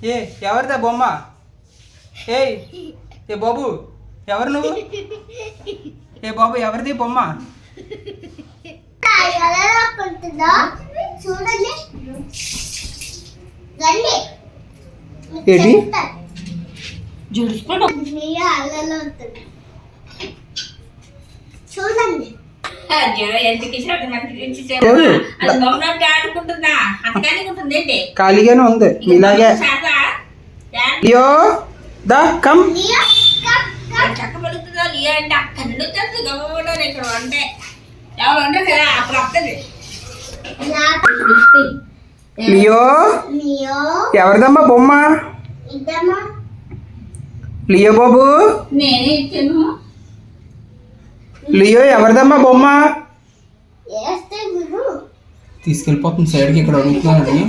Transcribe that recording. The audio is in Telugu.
ఏ ఎవరిదా బొమ్మ? ఏయ్ ఏ బాబు, ఎవరు నువ్వు? ఏ బాబు, ఎవరిది బొమ్మ? ఏంటి చూడండి. ఖాళీగానే ఉంది ఇలాగే. లియో దా కమ్. చక్క పలుకుతుందా లియో అంటే అక్కడ వచ్చేస్తుంది గమ్మంలో ఇక్కడ వంటే ఎవరు వంటారు కదా అప్పుడు వస్తుంది. లియో ఎవరిదమ్మా బొమ్మ? లియో బాబు, నేనే ఇచ్చాను. లియో ఎవరిదమ్మా బొమ్మ? తీసుకెళ్ళిపోతుంది సైడ్కి, ఇక్కడ అడుగుతున్నాను.